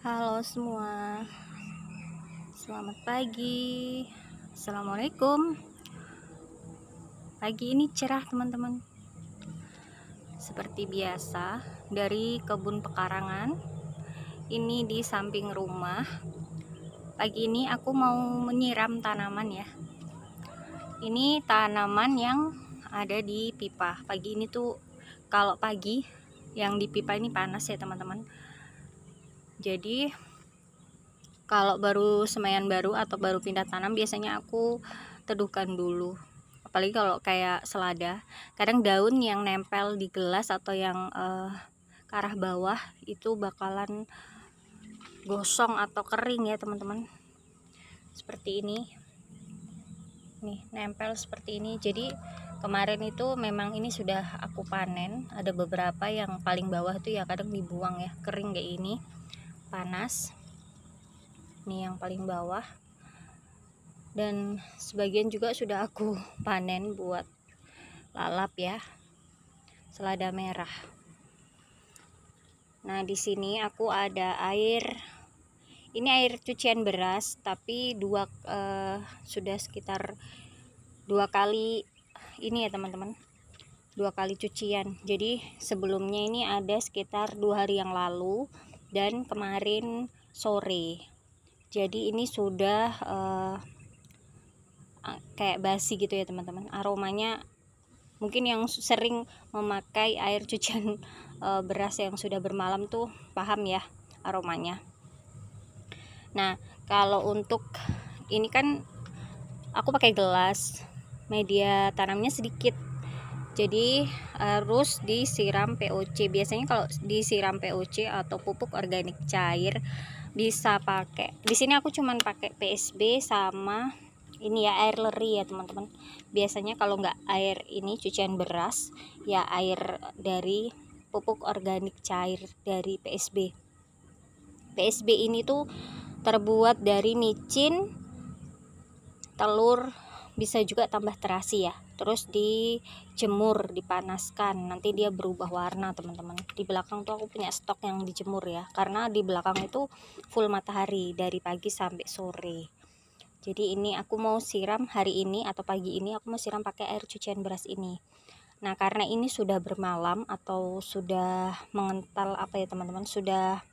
Halo semua, selamat pagi. Assalamualaikum. Pagi ini cerah teman-teman. Seperti biasa dari kebun pekarangan. Ini di samping rumah. Pagi ini aku mau menyiram tanaman ya. Ini tanaman yang ada di pipa. Pagi ini tuh kalau pagi yang di pipa ini panas ya teman-teman. Jadi kalau baru semaian baru atau baru pindah tanam biasanya aku teduhkan dulu, apalagi kalau kayak selada. Kadang daun yang nempel di gelas atau yang ke arah bawah itu bakalan gosong atau kering ya teman-teman, seperti ini nih, nempel seperti ini. Jadi kemarin itu memang ini sudah aku panen, ada beberapa yang paling bawah tuh ya kadang dibuang ya, kering kayak ini, panas. Nih yang paling bawah, dan sebagian juga sudah aku panen buat lalap ya, selada merah. Nah di sini aku ada air, ini air cucian beras tapi sudah sekitar 2 kali ini ya teman-teman, 2 kali cucian. Jadi sebelumnya ini ada sekitar 2 hari yang lalu dan kemarin sore. Jadi ini sudah kayak basi gitu ya teman-teman, aromanya mungkin yang sering memakai air cucian beras yang sudah bermalam tuh paham ya aromanya. Nah kalau untuk ini kan aku pakai gelas, media tanamnya sedikit, jadi harus disiram POC. Biasanya kalau disiram POC atau pupuk organik cair bisa pakai, di sini aku cuman pakai PSB sama ini ya air leri ya teman-teman. Biasanya kalau nggak air ini cucian beras ya air dari pupuk organik cair dari PSB. PSB ini tuh terbuat dari micin, telur, bisa juga tambah terasi ya, terus dijemur, dipanaskan, nanti dia berubah warna teman-teman. Di belakang tuh aku punya stok yang dijemur ya, karena di belakang itu full matahari dari pagi sampai sore. Jadi ini aku mau siram hari ini atau pagi ini aku mau siram pakai air cucian beras ini. Nah karena ini sudah bermalam atau sudah mengental apa ya teman-teman, sudah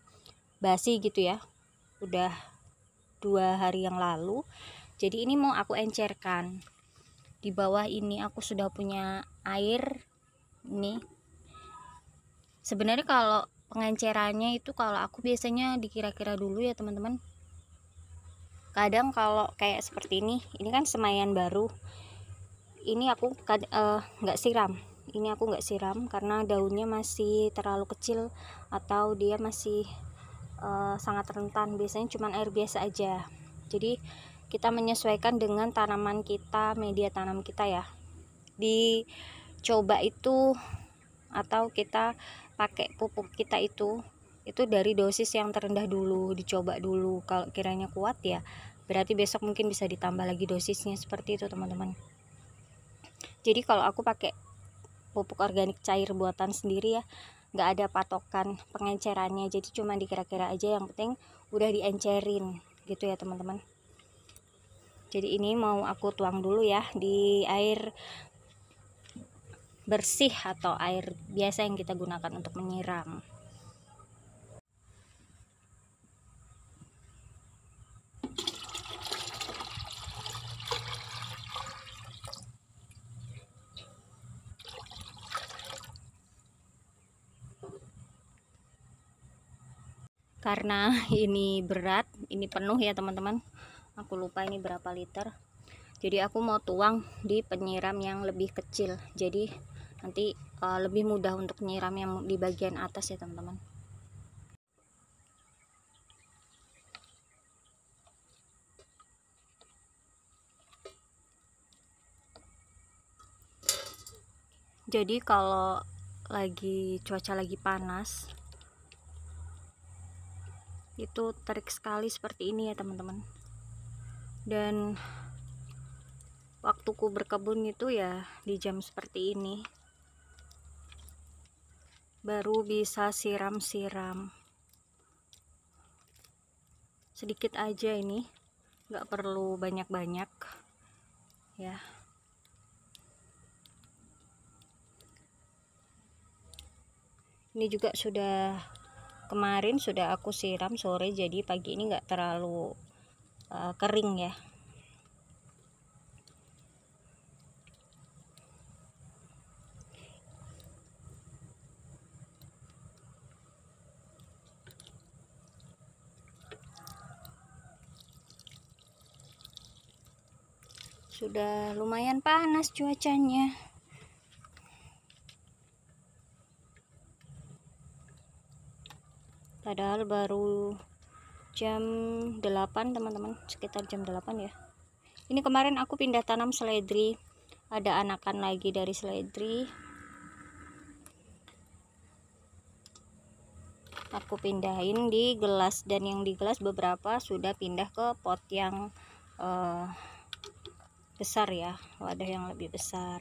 basi gitu ya, udah 2 hari yang lalu. Jadi ini mau aku encerkan. Di bawah ini aku sudah punya air ini. Sebenarnya kalau pengencerannya itu kalau aku biasanya dikira-kira dulu ya teman-teman. Kadang kalau kayak seperti ini kan semaian baru, ini aku nggak siram. Ini aku nggak siram karena daunnya masih terlalu kecil atau dia masih sangat rentan. Biasanya cuma air biasa aja. Jadi kita menyesuaikan dengan tanaman kita, media tanam kita ya. Dicoba itu atau kita pakai pupuk kita itu dari dosis yang terendah dulu, dicoba dulu. Kalau kiranya kuat ya berarti besok mungkin bisa ditambah lagi dosisnya, seperti itu teman-teman. Jadi kalau aku pakai pupuk organik cair buatan sendiri ya, nggak ada patokan pengencerannya, jadi cuma dikira-kira aja, yang penting udah diencerin gitu ya teman-teman. Jadi ini mau aku tuang dulu ya di air bersih atau air biasa yang kita gunakan untuk menyiram. Karena ini berat, ini penuh ya teman-teman, aku lupa ini berapa liter, jadi aku mau tuang di penyiram yang lebih kecil, jadi nanti lebih mudah untuk nyiram yang di bagian atas ya teman-teman. Jadi kalau cuaca lagi panas itu terik sekali seperti ini ya teman-teman. Dan waktuku berkebun itu ya di jam seperti ini, baru bisa siram-siram. sedikit aja, ini nggak perlu banyak-banyak ya. Ini juga sudah kemarin sudah aku siram sore, jadi pagi ini nggak terlalu kering ya. Sudah lumayan panas cuacanya. Padahal baru jam 8 teman-teman, sekitar jam 8 ya. Ini kemarin aku pindah tanam seledri, ada anakan lagi dari seledri. Aku pindahin di gelas, dan yang di gelas beberapa sudah pindah ke pot yang besar ya, wadah yang lebih besar.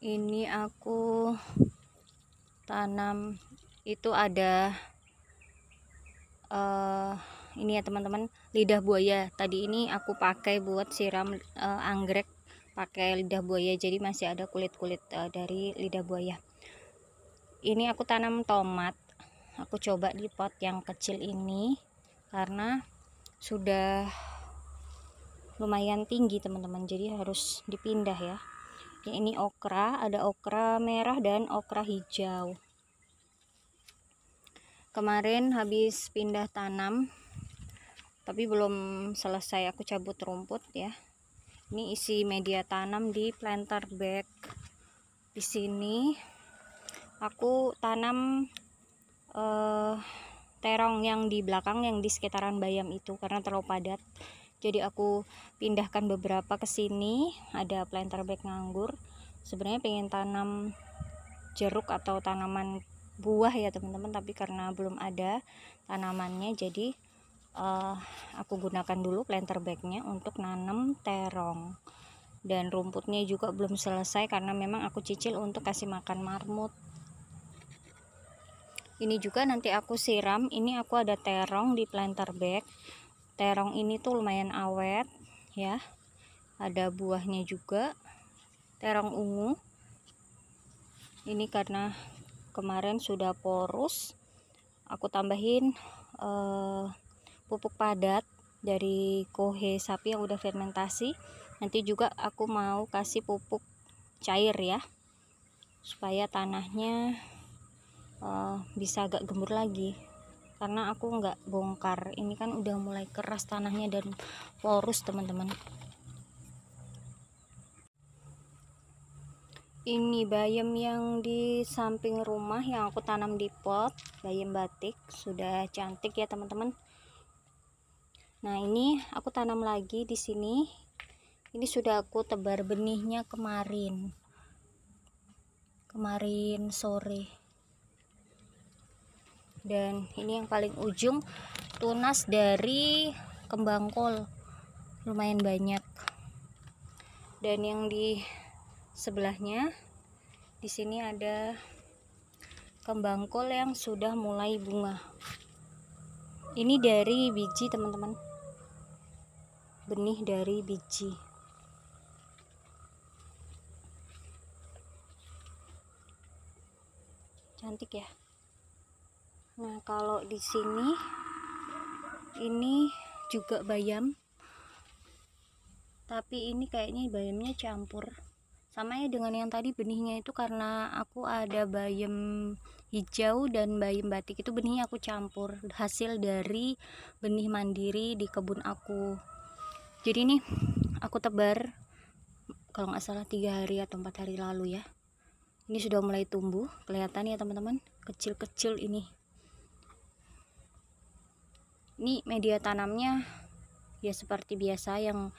Ini aku tanam, itu ada ini ya teman-teman, lidah buaya. Tadi ini aku pakai buat siram anggrek pakai lidah buaya, jadi masih ada kulit-kulit dari lidah buaya. Ini aku tanam tomat, aku coba di pot yang kecil ini karena sudah lumayan tinggi teman-teman, jadi harus dipindah ya. Ini okra, ada okra merah dan okra hijau. Kemarin habis pindah tanam tapi belum selesai aku cabut rumput ya. Ini isi media tanam di planter bag. Di sini aku tanam terong yang di belakang, yang di sekitaran bayam itu, karena terlalu padat. Jadi aku pindahkan beberapa ke sini. Ada planter bag nganggur. Sebenarnya pengen tanam jeruk atau tanaman buah ya teman-teman, tapi karena belum ada tanamannya, jadi aku gunakan dulu planter bagnya untuk nanam terong. Dan rumputnya juga belum selesai karena memang aku cicil untuk kasih makan marmut. Ini juga nanti aku siram. Ini aku ada terong di planter bag. Terong ini tuh lumayan awet ya, ada buahnya juga, terong ungu. Ini karena kemarin sudah porus, aku tambahin pupuk padat dari kohe sapi yang udah fermentasi. Nanti juga aku mau kasih pupuk cair ya, supaya tanahnya bisa agak gembur lagi, karena aku nggak bongkar. Ini kan udah mulai keras tanahnya dan porus teman-teman. Ini bayam yang di samping rumah yang aku tanam di pot, bayam batik, sudah cantik ya teman-teman. Nah, ini aku tanam lagi di sini. Ini sudah aku tebar benihnya kemarin sore. Dan ini yang paling ujung tunas dari kembang kol, lumayan banyak. Dan yang di sebelahnya di sini ada kembang kol yang sudah mulai bunga. Ini dari biji teman-teman, benih dari biji. Cantik ya. Nah, kalau di sini ini juga bayam, tapi ini kayaknya bayamnya campur. Sama ya dengan yang tadi, benihnya itu karena aku ada bayam hijau dan bayam batik, itu benihnya aku campur, hasil dari benih mandiri di kebun aku. Jadi ini aku tebar kalau nggak salah 3 hari atau 4 hari lalu ya. Ini sudah mulai tumbuh, kelihatan ya teman-teman, kecil-kecil ini. Ini media tanamnya ya seperti biasa, yang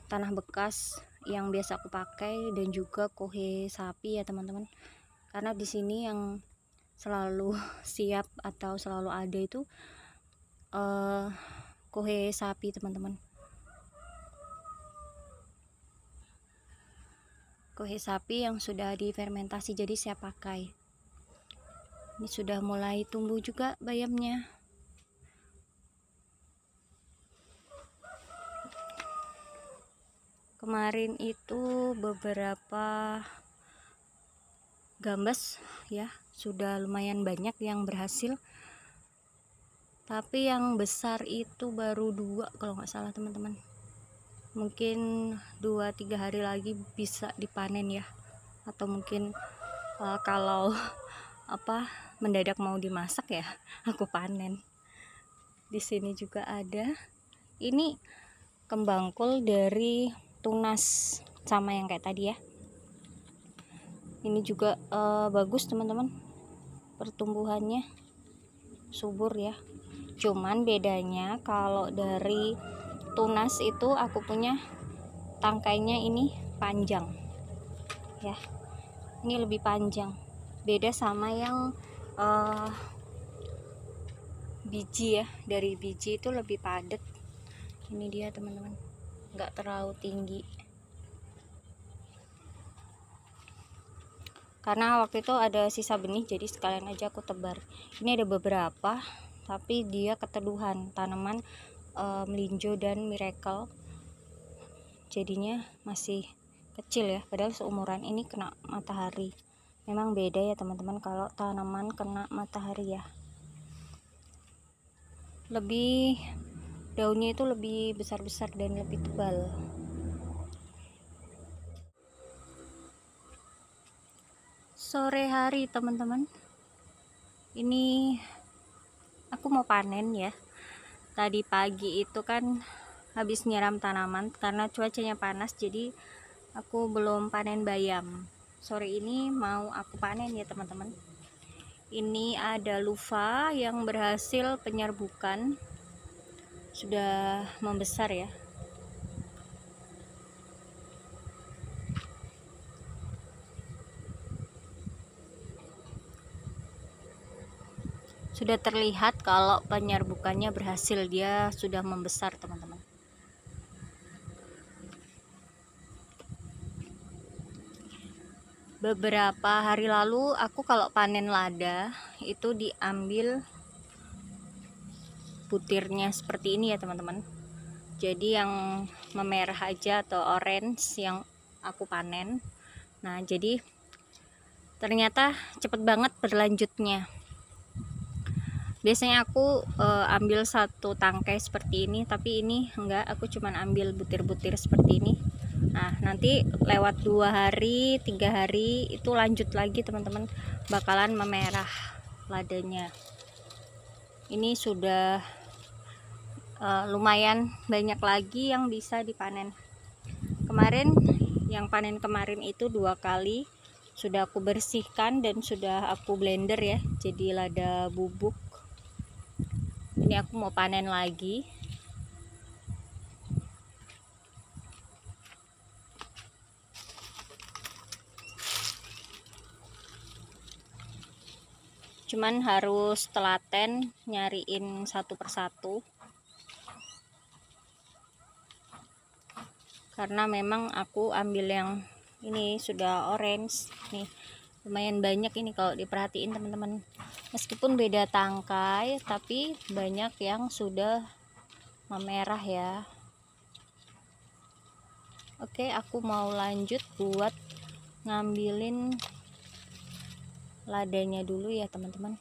tanah bekas yang biasa aku pakai, dan juga kohe sapi ya teman-teman. Karena di sini yang selalu siap atau selalu ada itu kohe sapi teman-teman. kuhe sapi yang sudah difermentasi, jadi saya pakai. Ini sudah mulai tumbuh juga bayamnya. Kemarin itu beberapa gambas ya, sudah lumayan banyak yang berhasil. Tapi yang besar itu baru 2 kalau nggak salah teman-teman. Mungkin 2-3 hari lagi bisa dipanen ya. Atau mungkin kalau mendadak mau dimasak ya, aku panen. Di sini juga ada. Ini kembang kol dari tunas sama yang kayak tadi ya. Ini juga bagus teman-teman, pertumbuhannya subur ya. Cuman bedanya kalau dari tunas itu aku punya tangkainya ini panjang ya, ini lebih panjang, beda sama yang biji ya. Dari biji itu lebih padat. Ini dia teman-teman, nggak terlalu tinggi. Karena waktu itu ada sisa benih, jadi sekalian aja aku tebar. Ini ada beberapa, tapi dia keteduhan tanaman melinjo dan miracle, jadinya masih kecil ya, padahal seumuran ini kena matahari. Memang beda ya teman-teman kalau tanaman kena matahari ya, lebih daunnya itu lebih besar-besar dan lebih tebal. Sore hari teman-teman, ini aku mau panen ya. Tadi pagi itu kan habis nyiram tanaman karena cuacanya panas, jadi aku belum panen bayam. Sore ini mau aku panen ya teman-teman. Ini ada lufa yang berhasil penyerbukan, sudah membesar ya. Sudah terlihat kalau penyerbukannya berhasil, dia sudah membesar teman-teman. Beberapa hari lalu aku kalau panen lada itu diambil butirnya seperti ini ya teman-teman. Jadi yang memerah aja atau orange yang aku panen. Nah jadi ternyata cepet banget berlanjutnya. Biasanya aku ambil satu tangkai seperti ini, tapi ini enggak, aku cuman ambil butir-butir seperti ini. Nah nanti lewat 2 hari 3 hari itu lanjut lagi teman-teman, bakalan memerah ladanya. Ini sudah lumayan banyak lagi yang bisa dipanen. Kemarin yang panen kemarin itu 2 kali sudah aku bersihkan dan sudah aku blender ya, jadi lada bubuk. Ini aku mau panen lagi. Cuman harus telaten nyariin satu persatu, karena memang aku ambil yang ini sudah orange nih, lumayan banyak ini kalau diperhatiin teman-teman. Meskipun beda tangkai tapi banyak yang sudah memerah ya. Oke, aku mau lanjut buat ngambilin ladanya dulu ya teman-teman.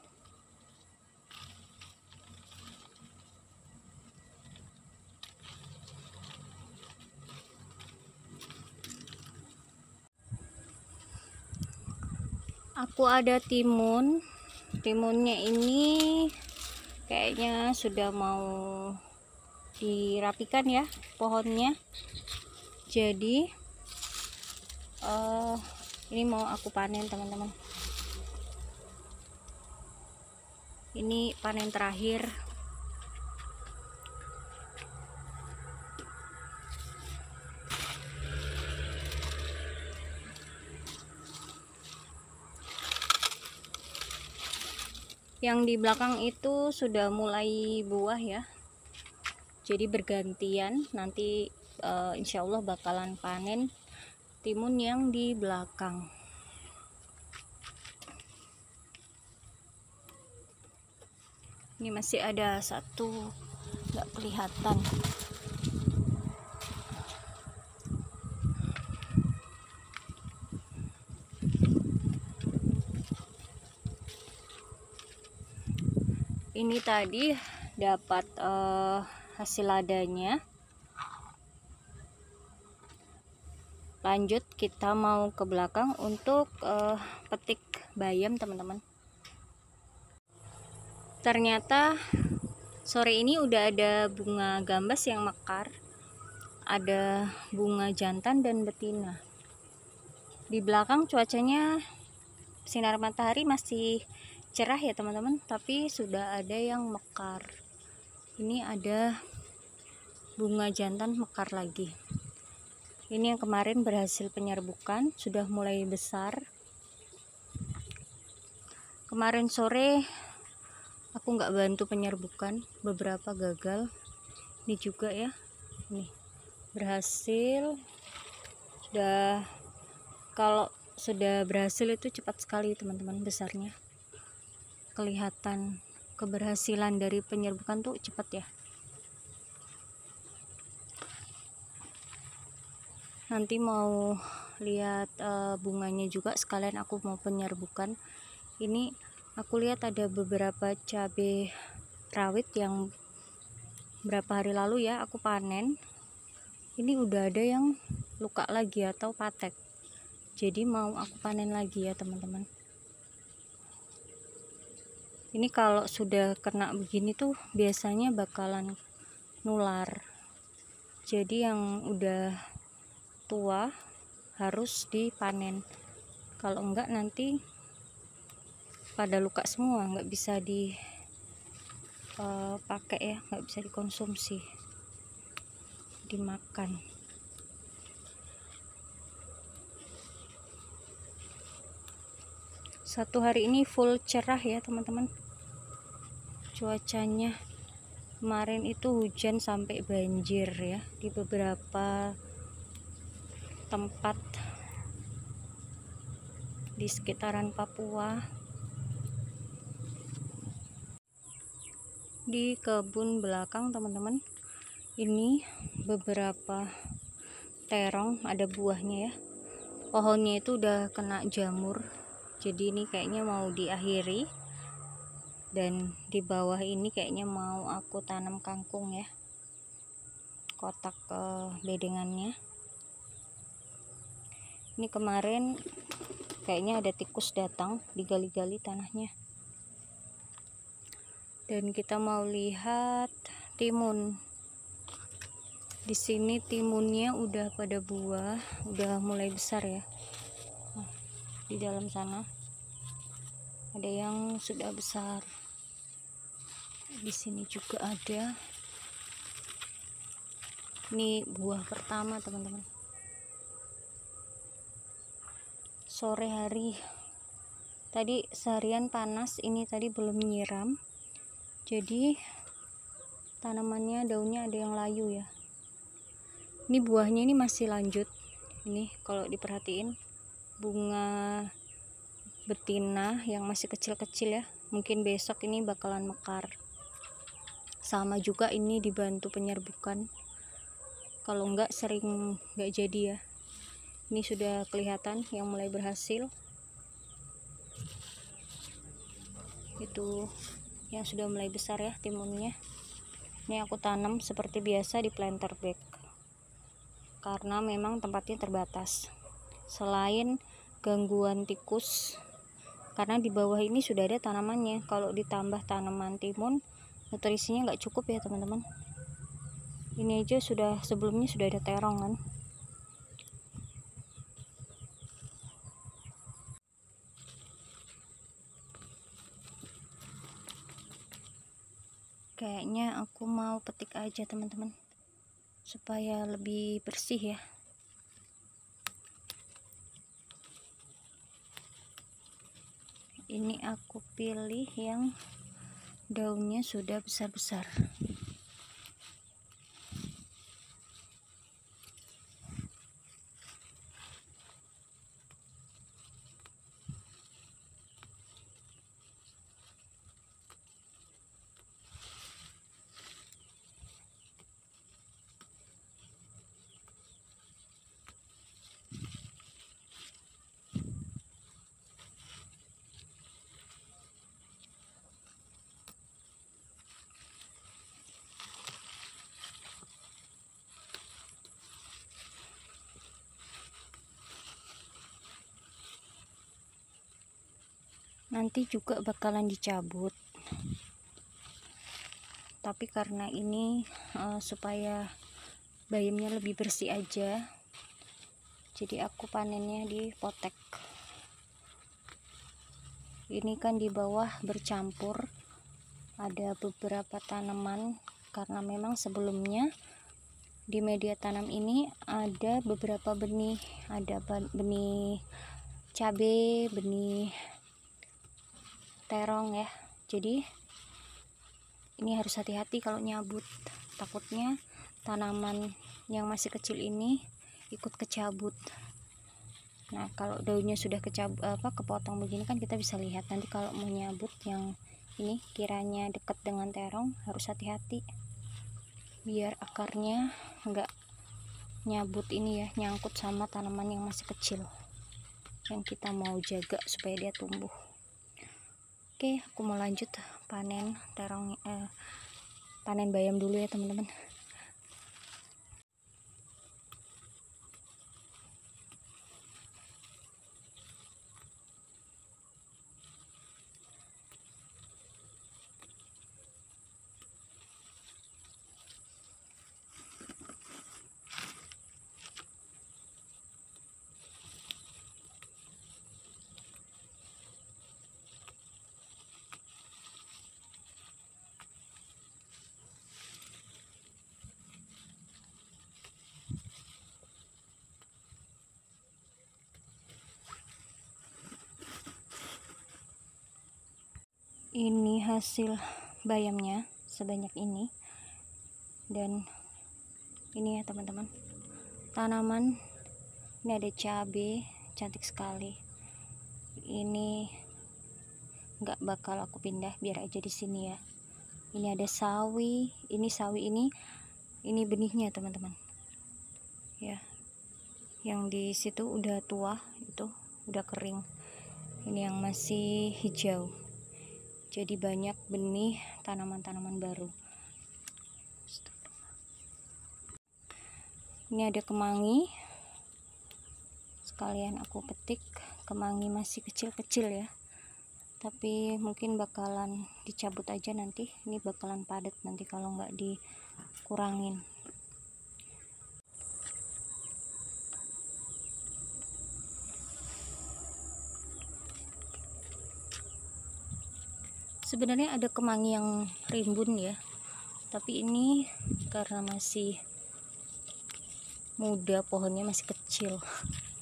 Aku ada timunnya ini kayaknya sudah mau dirapikan ya pohonnya. Jadi ini mau aku panen teman-teman. Ini panen terakhir. Yang di belakang itu sudah mulai buah ya, jadi bergantian. Nanti insya Allah bakalan panen timun yang di belakang. Ini masih ada satu nggak kelihatan. Ini tadi dapat hasil ladanya. Lanjut kita mau ke belakang untuk petik bayam, teman-teman. Ternyata sore ini udah ada bunga gambas yang mekar, ada bunga jantan dan betina. Di belakang cuacanya sinar matahari masih cerah ya teman-teman, tapi sudah ada yang mekar. Ini ada bunga jantan mekar lagi. Ini yang kemarin berhasil penyerbukan, sudah mulai besar. Kemarin sore aku nggak bantu penyerbukan, beberapa gagal. Ini juga ya, nih berhasil. Kalau sudah berhasil itu cepat sekali teman-teman besarnya. Kelihatan keberhasilan dari penyerbukan tuh cepat ya. Nanti mau lihat bunganya juga, sekalian aku mau penyerbukan. Ini aku lihat ada beberapa cabai rawit yang berapa hari lalu ya aku panen. Ini udah ada yang luka lagi atau patek, jadi mau aku panen lagi ya teman-teman. Ini kalau sudah kena begini tuh biasanya bakalan nular, jadi yang udah tua harus dipanen, kalau enggak nanti pada luka semua, nggak bisa dipakai ya, nggak bisa dikonsumsi, dimakan. Satu hari ini full cerah ya teman-teman cuacanya. Kemarin itu hujan sampai banjir ya di beberapa tempat di sekitaran Papua. Di kebun belakang teman-teman, ini beberapa terong, ada buahnya ya. Pohonnya itu udah kena jamur, jadi ini kayaknya mau diakhiri. Dan di bawah ini kayaknya mau aku tanam kangkung ya, kotak bedengannya. Ini kemarin kayaknya ada tikus datang, digali-gali tanahnya. Dan kita mau lihat timun. Di sini timunnya udah pada buah, udah mulai besar ya. Nah, di dalam sana ada yang sudah besar. Di sini juga ada. Ini buah pertama teman-teman. Sore hari tadi seharian panas, ini tadi belum nyiram, jadi tanamannya daunnya ada yang layu ya. Ini buahnya ini masih lanjut. Ini kalau diperhatiin bunga betina yang masih kecil-kecil ya, mungkin besok ini bakalan mekar. Sama juga ini dibantu penyerbukan, kalau enggak sering enggak jadi ya. Ini sudah kelihatan yang mulai berhasil, itu yang sudah mulai besar ya timunnya. Ini aku tanam seperti biasa di planter bag, karena memang tempatnya terbatas. Selain gangguan tikus, karena di bawah ini sudah ada tanamannya, kalau ditambah tanaman timun nutrisinya nggak cukup ya teman-teman. Ini aja sudah, sebelumnya sudah ada terong kan. Kayaknya aku mau petik aja teman-teman, supaya lebih bersih ya. Ini aku pilih yang daunnya sudah besar-besar. nanti juga bakalan dicabut, tapi karena ini supaya bayamnya lebih bersih aja, jadi aku panennya di potek. Ini kan di bawah bercampur ada beberapa tanaman, karena memang sebelumnya di media tanam ini ada beberapa benih, ada benih cabai, benih terong ya. Jadi ini harus hati-hati kalau nyabut, takutnya tanaman yang masih kecil ini ikut kecabut. Nah, kalau daunnya sudah kepotong begini kan kita bisa lihat. Nanti kalau mau nyabut yang ini kiranya dekat dengan terong, harus hati-hati biar akarnya enggak nyabut ini ya, nyangkut sama tanaman yang masih kecil yang kita mau jaga supaya dia tumbuh. Oke, aku mau lanjut panen terong, panen bayam dulu ya teman-teman. Ini hasil bayamnya sebanyak ini, dan ini ya teman-teman, tanaman ini ada cabai cantik sekali. Ini nggak bakal aku pindah, biar aja di sini ya. Ini ada sawi, ini sawi ini benihnya teman-teman ya, yang di situ udah tua, itu udah kering. Ini yang masih hijau, jadi banyak benih tanaman-tanaman baru. Ini ada kemangi, sekalian aku petik. Kemangi masih kecil-kecil ya, tapi mungkin bakalan dicabut aja nanti. Ini bakalan padat nanti kalau nggak dikurangin. Sebenarnya ada kemangi yang rimbun ya, tapi ini karena masih muda, pohonnya masih kecil,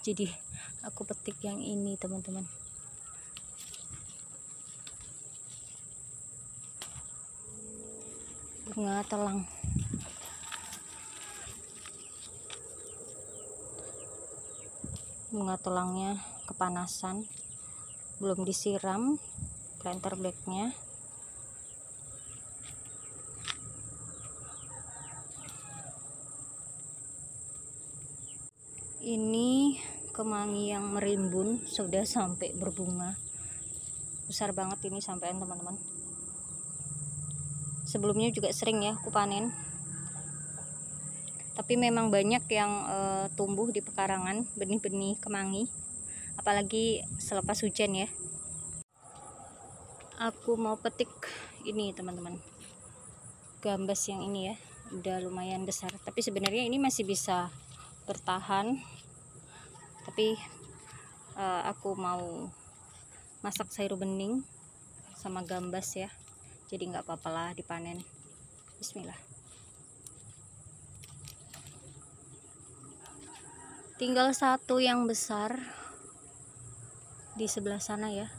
jadi aku petik yang ini teman-teman. Bunga telang, bunga telangnya kepanasan, belum disiram planter blacknya. Ini kemangi yang merimbun sudah sampai berbunga, besar banget ini sampean teman-teman. Sebelumnya juga sering ya aku panen, tapi memang banyak yang tumbuh di pekarangan benih-benih kemangi, apalagi selepas hujan ya. Aku mau petik ini teman-teman, gambas yang ini ya, udah lumayan besar, tapi sebenarnya ini masih bisa bertahan, tapi aku mau masak sayur bening sama gambas ya, jadi nggak apa-apa lah dipanen. Bismillah. Tinggal satu yang besar di sebelah sana ya,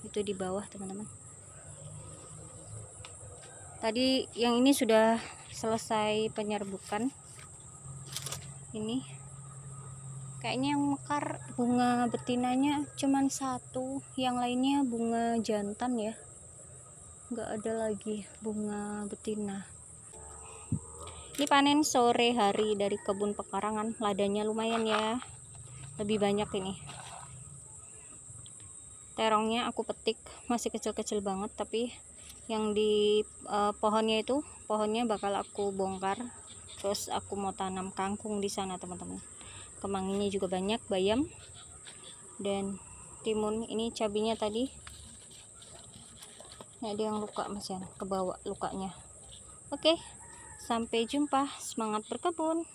itu di bawah teman-teman. Tadi yang ini sudah selesai penyerbukan. Ini kayaknya yang mekar bunga betinanya cuman satu, yang lainnya bunga jantan ya, nggak ada lagi bunga betina. Ini panen sore hari dari kebun pekarangan, ladanya lumayan ya, lebih banyak ini. Terongnya aku petik masih kecil-kecil banget, tapi yang di pohonnya itu, pohonnya bakal aku bongkar, terus aku mau tanam kangkung di sana teman-teman. Kemanginya juga banyak, bayam dan timun. Ini cabenya tadi Ini ada yang luka Mas Yan, ke bawah lukanya. Oke, sampai jumpa, semangat berkebun.